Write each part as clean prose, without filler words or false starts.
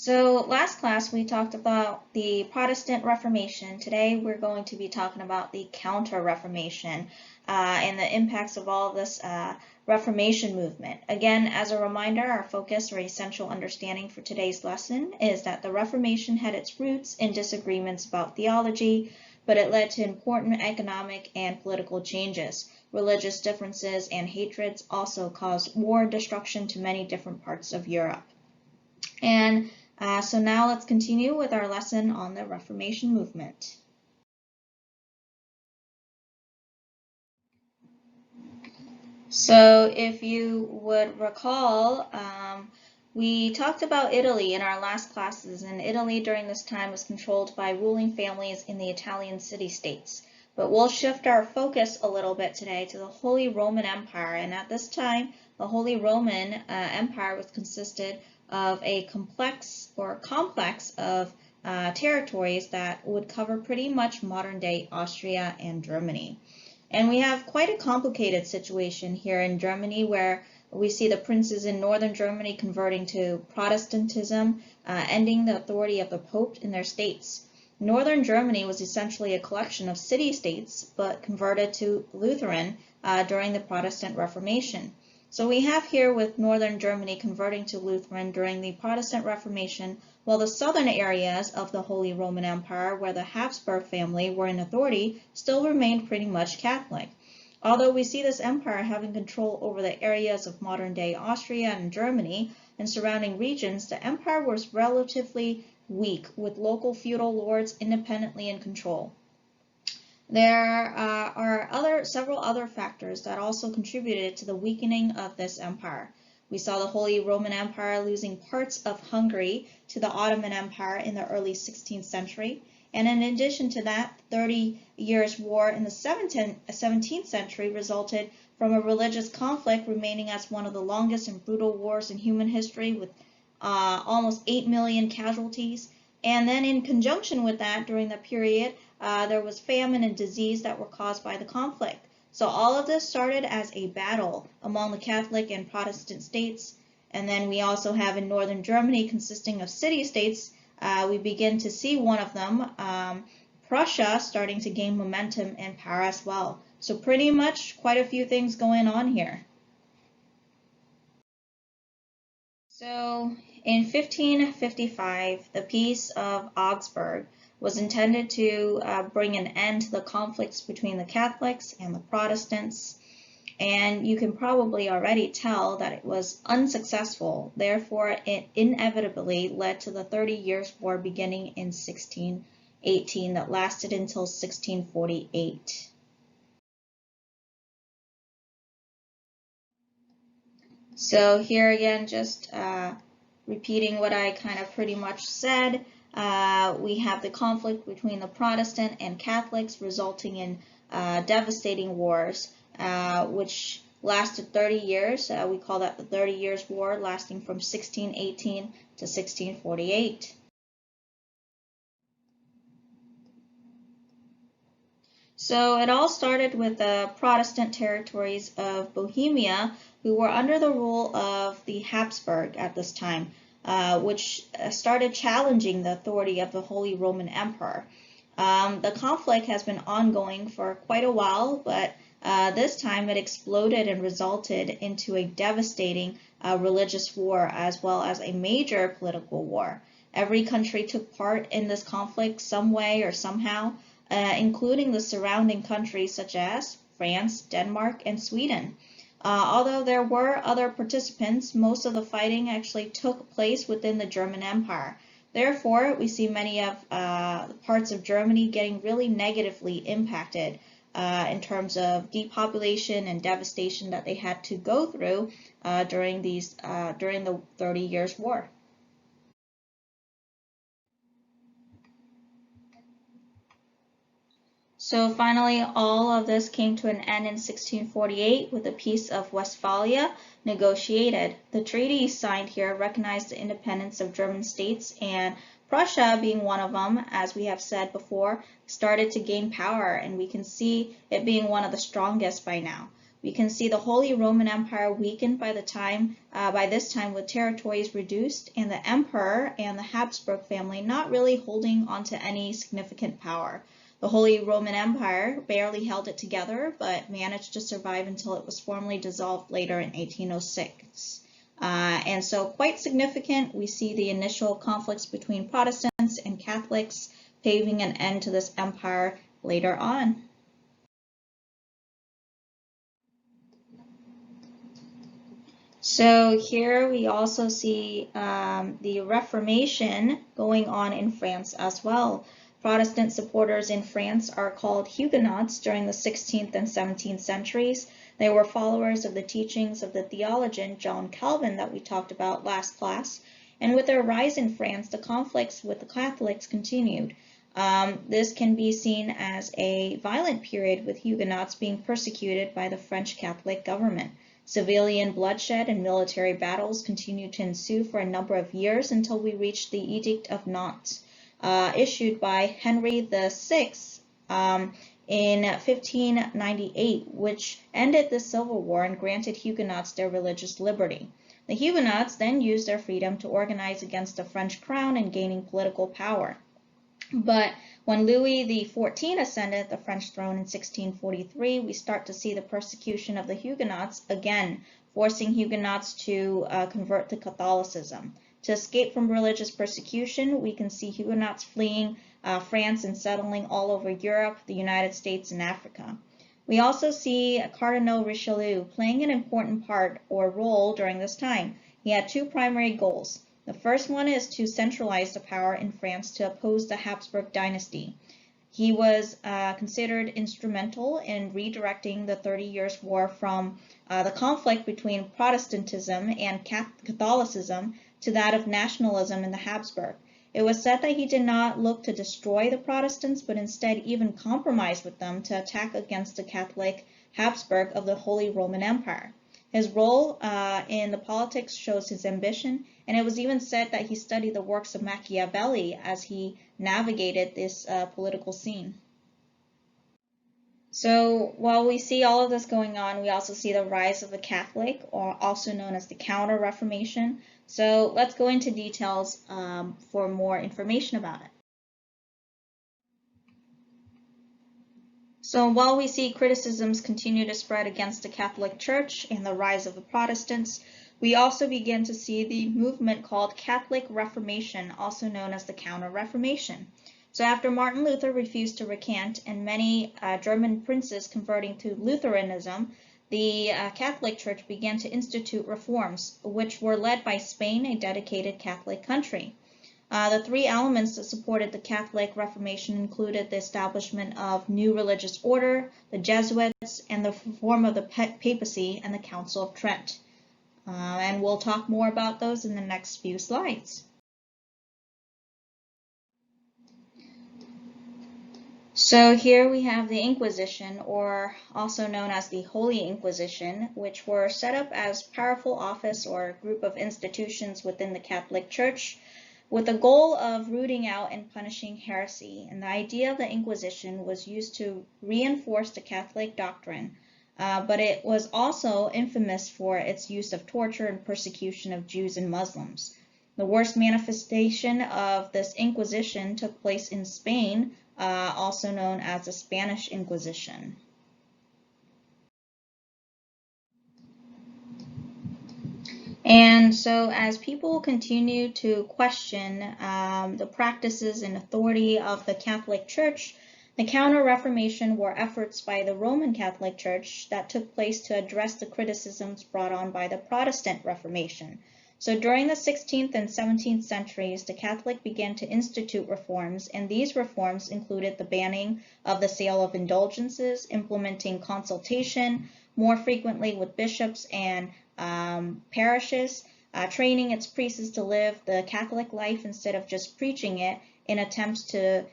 So last class we talked about the Protestant Reformation. Today we're going to be talking about the Counter-Reformation and the impacts of all of this Reformation movement. Again, as a reminder, our focus or essential understanding for today's lesson is that the Reformation had its roots in disagreements about theology, but it led to important economic and political changes. Religious differences and hatreds also caused war and destruction to many different parts of Europe. And so now let's continue with our lesson on the Reformation movement. So if you would recall, we talked about Italy in our last classes, and Italy during this time was controlled by ruling families in the Italian city-states. But we'll shift our focus a little bit today to the Holy Roman Empire, and at this time, the Holy Roman Empire was consisted of a complex of territories that would cover pretty much modern-day Austria and Germany. And we have quite a complicated situation here in Germany where we see the princes in northern Germany converting to Protestantism, ending the authority of the Pope in their states. Northern Germany was essentially a collection of city-states, but converted to Lutheran during the Protestant Reformation. So we have here with northern Germany converting to Lutheran during the Protestant Reformation, while the southern areas of the Holy Roman Empire, where the Habsburg family were in authority, still remained pretty much Catholic. Although we see this empire having control over the areas of modern-day Austria and Germany and surrounding regions, the empire was relatively weak, with local feudal lords independently in control. There are several other factors that also contributed to the weakening of this empire. We saw the Holy Roman Empire losing parts of Hungary to the Ottoman Empire in the early 16th century. And in addition to that, the 30 Years' War in the 17th century resulted from a religious conflict remaining as one of the longest and brutal wars in human history, with almost 8 million casualties. And then in conjunction with that, during that period, there was famine and disease that were caused by the conflict. So all of this started as a battle among the Catholic and Protestant states. And then we also have in northern Germany, consisting of city-states, we begin to see one of them, Prussia, starting to gain momentum and power as well. So pretty much quite a few things going on here. So in 1555, the Peace of Augsburg was intended to bring an end to the conflicts between the Catholics and the Protestants, and you can probably already tell that it was unsuccessful. Therefore, it inevitably led to the 30 Years' War beginning in 1618 that lasted until 1648. So here again, just repeating what I kind of pretty much said. We have the conflict between the Protestant and Catholics resulting in devastating wars, which lasted 30 years. We call that the 30 Years' War, lasting from 1618 to 1648. So it all started with the Protestant territories of Bohemia, who were under the rule of the Habsburg at this time, which started challenging the authority of the Holy Roman Emperor. The conflict has been ongoing for quite a while, but this time it exploded and resulted into a devastating religious war as well as a major political war. Every country took part in this conflict some way or somehow, including the surrounding countries such as France, Denmark, and Sweden. Although there were other participants, most of the fighting actually took place within the German Empire. Therefore, we see many of parts of Germany getting really negatively impacted in terms of depopulation and devastation that they had to go through during the 30 Years' War. So finally, all of this came to an end in 1648 with the Peace of Westphalia negotiated. The treaties signed here recognized the independence of German states, and Prussia, being one of them, as we have said before, started to gain power, and we can see it being one of the strongest by now. We can see the Holy Roman Empire weakened by this time with territories reduced and the emperor and the Habsburg family not really holding onto any significant power. The Holy Roman Empire barely held it together, but managed to survive until it was formally dissolved later in 1806. And so quite significant, we see the initial conflicts between Protestants and Catholics paving an end to this empire later on. So here we also see the Reformation going on in France as well. Protestant supporters in France are called Huguenots during the 16th and 17th centuries. They were followers of the teachings of the theologian John Calvin that we talked about last class. And with their rise in France, the conflicts with the Catholics continued. This can be seen as a violent period with Huguenots being persecuted by the French Catholic government. Civilian bloodshed and military battles continued to ensue for a number of years until we reached the Edict of Nantes, issued by Henry VI in 1598, which ended the Civil War and granted Huguenots their religious liberty. The Huguenots then used their freedom to organize against the French crown and gaining political power. But when Louis XIV ascended the French throne in 1643, we start to see the persecution of the Huguenots again, forcing Huguenots to convert to Catholicism. To escape from religious persecution, we can see Huguenots fleeing France and settling all over Europe, the United States, and Africa. We also see Cardinal Richelieu playing an important part or role during this time. He had two primary goals. The first one is to centralize the power in France to oppose the Habsburg dynasty. He was considered instrumental in redirecting the 30 Years' War from the conflict between Protestantism and Catholicism to that of nationalism in the Habsburg. It was said that he did not look to destroy the Protestants, but instead even compromise with them to attack against the Catholic Habsburg of the Holy Roman Empire. His role in the politics shows his ambition, and it was even said that he studied the works of Machiavelli as he navigated this political scene. So while we see all of this going on, we also see the rise of the Catholic, or also known as the Counter-Reformation. So let's go into details for more information about it. So while we see criticisms continue to spread against the Catholic Church and the rise of the Protestants, we also begin to see the movement called Catholic Reformation, also known as the Counter-Reformation. So after Martin Luther refused to recant and many German princes converting to Lutheranism, the Catholic Church began to institute reforms, which were led by Spain, a dedicated Catholic country. The three elements that supported the Catholic Reformation included the establishment of new religious order, the Jesuits, and the reform of the papacy and the Council of Trent. And we'll talk more about those in the next few slides. So here we have the Inquisition, or also known as the Holy Inquisition, which were set up as powerful office or group of institutions within the Catholic Church, with the goal of rooting out and punishing heresy. And the idea of the Inquisition was used to reinforce the Catholic doctrine, but it was also infamous for its use of torture and persecution of Jews and Muslims. The worst manifestation of this Inquisition took place in Spain, also known as the Spanish Inquisition. And so as people continue to question the practices and authority of the Catholic Church, the Counter-Reformation were efforts by the Roman Catholic Church that took place to address the criticisms brought on by the Protestant Reformation. So during the 16th and 17th centuries, the Catholic began to institute reforms, and these reforms included the banning of the sale of indulgences, implementing consultation more frequently with bishops and parishes, training its priests to live the Catholic life instead of just preaching it, in attempts to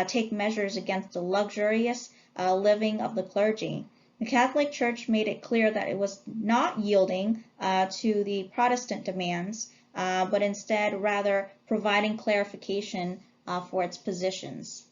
take measures against the luxurious living of the clergy. The Catholic Church made it clear that it was not yielding to the Protestant demands, but instead rather providing clarification for its positions.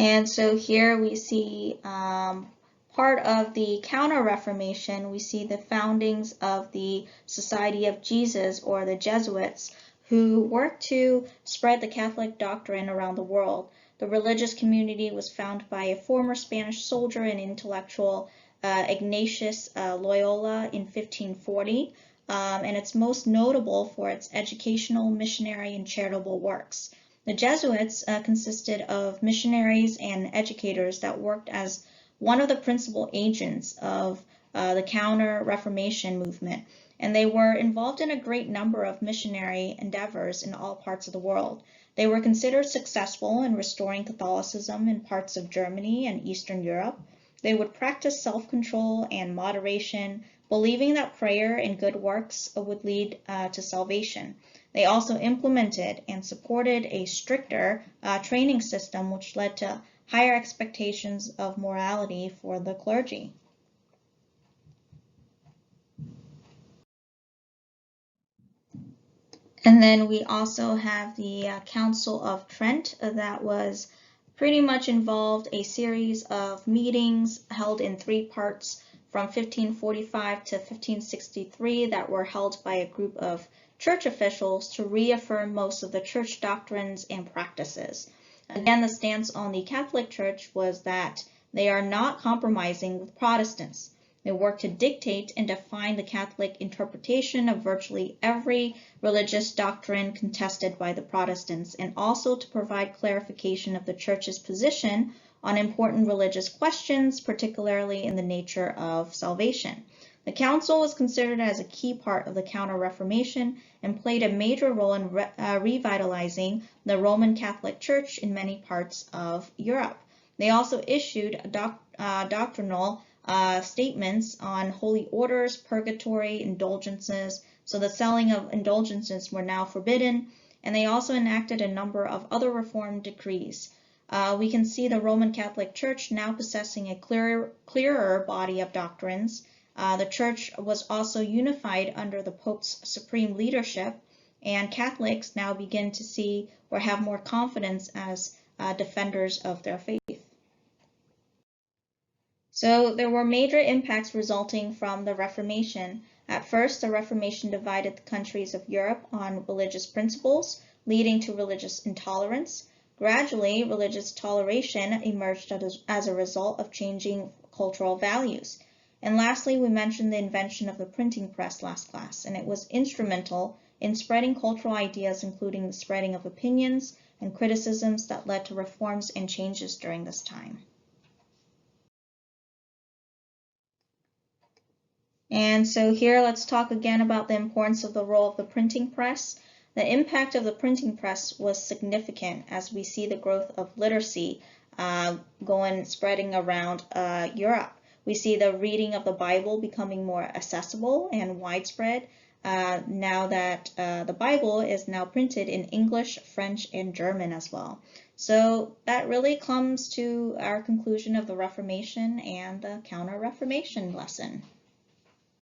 And so here we see part of the Counter-Reformation. We see the foundings of the Society of Jesus, or the Jesuits, who worked to spread the Catholic doctrine around the world. The religious community was founded by a former Spanish soldier and intellectual, Ignatius Loyola, in 1540, and it's most notable for its educational, missionary, and charitable works. The Jesuits consisted of missionaries and educators that worked as one of the principal agents of the Counter-Reformation movement, and they were involved in a great number of missionary endeavors in all parts of the world. They were considered successful in restoring Catholicism in parts of Germany and Eastern Europe. They would practice self-control and moderation, believing that prayer and good works would lead to salvation. They also implemented and supported a stricter training system, which led to higher expectations of morality for the clergy. And then we also have the Council of Trent that was pretty much involved a series of meetings held in 3 parts from 1545 to 1563 that were held by a group of church officials to reaffirm most of the church doctrines and practices. Again, the stance on the Catholic Church was that they are not compromising with Protestants. They work to dictate and define the Catholic interpretation of virtually every religious doctrine contested by the Protestants, and also to provide clarification of the Church's position on important religious questions, particularly in the nature of salvation. The Council was considered as a key part of the Counter-Reformation and played a major role in revitalizing the Roman Catholic Church in many parts of Europe. They also issued doctrinal statements on holy orders, purgatory, indulgences, so the selling of indulgences were now forbidden, and they also enacted a number of other reform decrees. We can see the Roman Catholic Church now possessing a clearer body of doctrines. The Church was also unified under the Pope's supreme leadership, and Catholics now begin to see or have more confidence as defenders of their faith. So there were major impacts resulting from the Reformation. At first, the Reformation divided the countries of Europe on religious principles, leading to religious intolerance. Gradually, religious toleration emerged as a result of changing cultural values. And lastly, we mentioned the invention of the printing press last class, and it was instrumental in spreading cultural ideas, including the spreading of opinions and criticisms that led to reforms and changes during this time. And so here let's talk again about the importance of the role of the printing press. The impact of the printing press was significant as we see the growth of literacy spreading around Europe. We see the reading of the Bible becoming more accessible and widespread now that the Bible is now printed in English, French, and German as well. So that really comes to our conclusion of the Reformation and the Counter-Reformation lesson.